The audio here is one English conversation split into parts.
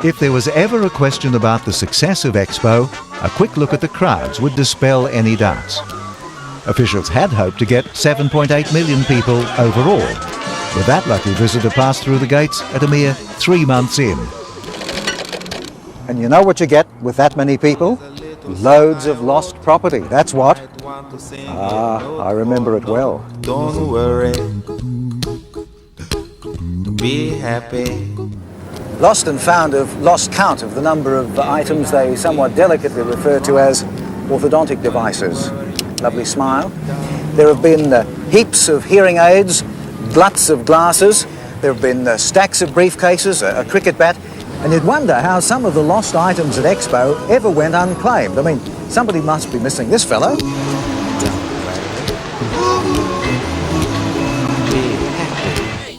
If there was ever a question about the success of Expo, a quick look at the crowds would dispel any doubts. Officials had hoped to get 7.8 million people overall, with that lucky visitor passed through the gates at a mere 3 months in. And you know what you get with that many people? Loads of lost property, that's what. I remember it well. Don't worry, be happy. Lost and found have lost count of the number of items they somewhat delicately refer to as orthodontic devices. Lovely smile. There have been heaps of hearing aids, gluts of glasses. There have been stacks of briefcases, a cricket bat. And you'd wonder how some of the lost items at Expo ever went unclaimed. I mean, somebody must be missing this fellow.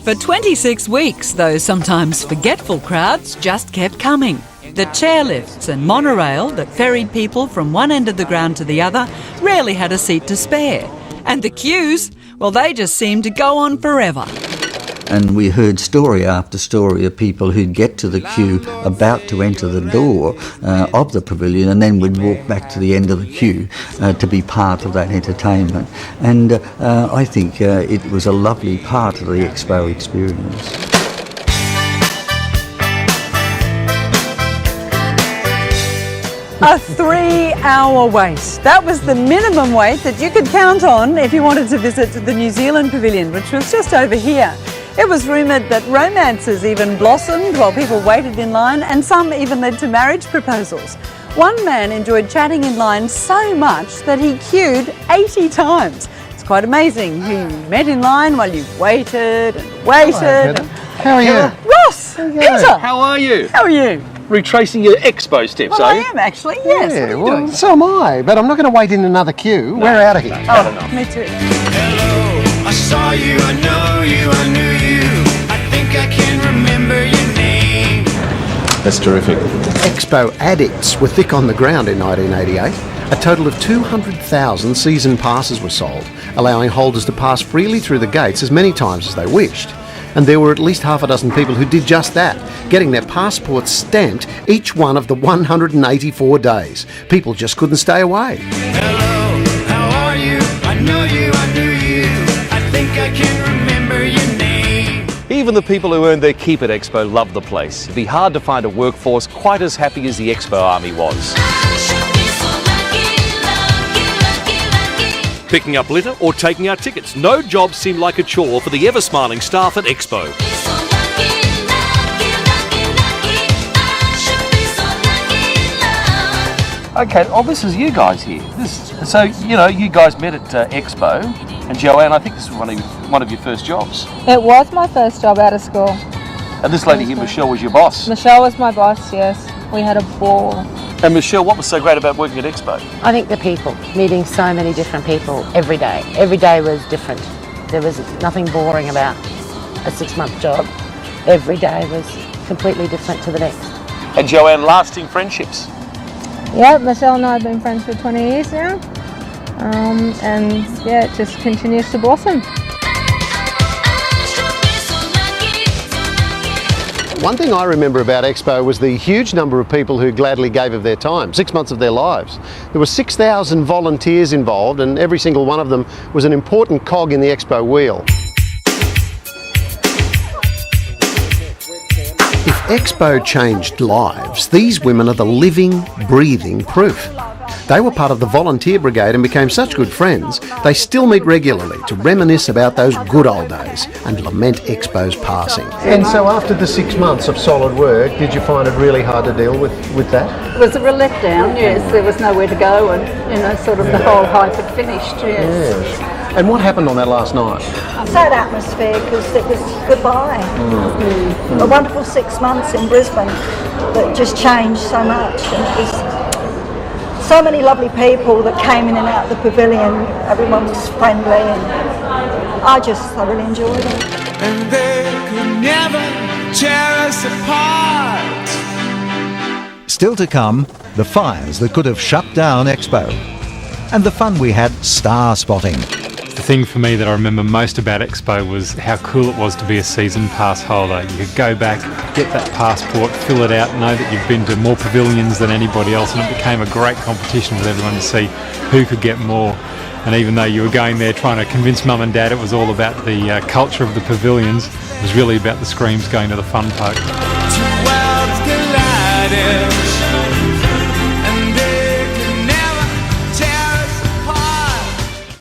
For 26 weeks, those sometimes forgetful crowds just kept coming. The chairlifts and monorail that ferried people from one end of the ground to the other rarely had a seat to spare. And the queues, well, they just seemed to go on forever. And we heard story after story of people who'd get to the queue about to enter the door of the pavilion, and then would walk back to the end of the queue to be part of that entertainment. And I think it was a lovely part of the Expo experience. A 3-hour wait. That was the minimum wait that you could count on if you wanted to visit the New Zealand pavilion, which was just over here. It was rumoured that romances even blossomed while people waited in line, and some even led to marriage proposals. One man enjoyed chatting in line so much that he queued 80 times. It's quite amazing who you met in line while you waited and waited. How are you? Ross! Peter! How are you? How are you? Retracing your Expo steps, Well, are I you? am actually, yes. Yeah, What are you well, doing? so am I, but I'm not going to wait in another queue. No. We're out of here. Oh, me too. Hello, I saw you, I know you, I knew you. I think I can remember your name. That's terrific. Expo addicts were thick on the ground in 1988. A total of 200,000 season passes were sold, allowing holders to pass freely through the gates as many times as they wished. And there were at least half a dozen people who did just that, getting their passports stamped each one of the 184 days. People just couldn't stay away. Hello, how are you? I know you, I knew you. I think I can remember your name. Even the people who earned their keep at Expo loved the place. It'd be hard to find a workforce quite as happy as the Expo Army was. Picking up litter or taking out tickets, no job seemed like a chore for the ever-smiling staff at Expo. Okay, oh, this is you guys here. So, you know, you guys met at Expo, and Joanne, I think this was one of your first jobs. It was my first job out of school. And this lady here, Michelle, was your boss. Michelle was my boss, yes. We had a ball. And Michelle, what was so great about working at Expo? I think the people, meeting so many different people every day. Every day was different. There was nothing boring about a 6-month job. Every day was completely different to the next. And Joanne, lasting friendships. Yeah, Michelle and I have been friends for 20 years now. And yeah, it just continues to blossom. One thing I remember about Expo was the huge number of people who gladly gave of their time, 6 months of their lives. There were 6,000 volunteers involved, and every single one of them was an important cog in the Expo wheel. If Expo changed lives, these women are the living, breathing proof. They were part of the volunteer brigade and became such good friends, they still meet regularly to reminisce about those good old days and lament Expo's passing. And so after the 6 months of solid work, did you find it really hard to deal with that? It was a real letdown, yes. There was nowhere to go and, you know, sort of the whole hype had finished, yes. And what happened on that last night? Sad atmosphere because it was goodbye. A wonderful 6 months in Brisbane that just changed so much. And it was so many lovely people that came in and out of the pavilion. Everyone was friendly and I really enjoyed it. And they could never tear us apart. Still to come, the fires that could have shut down Expo. And the fun we had star spotting. The thing for me that I remember most about Expo was how cool it was to be a season pass holder. You could go back, get that passport, fill it out, know that you've been to more pavilions than anybody else, and it became a great competition with everyone to see who could get more. And even though you were going there trying to convince mum and dad it was all about the culture of the pavilions, it was really about the screams going to the fun park. Two worlds collided.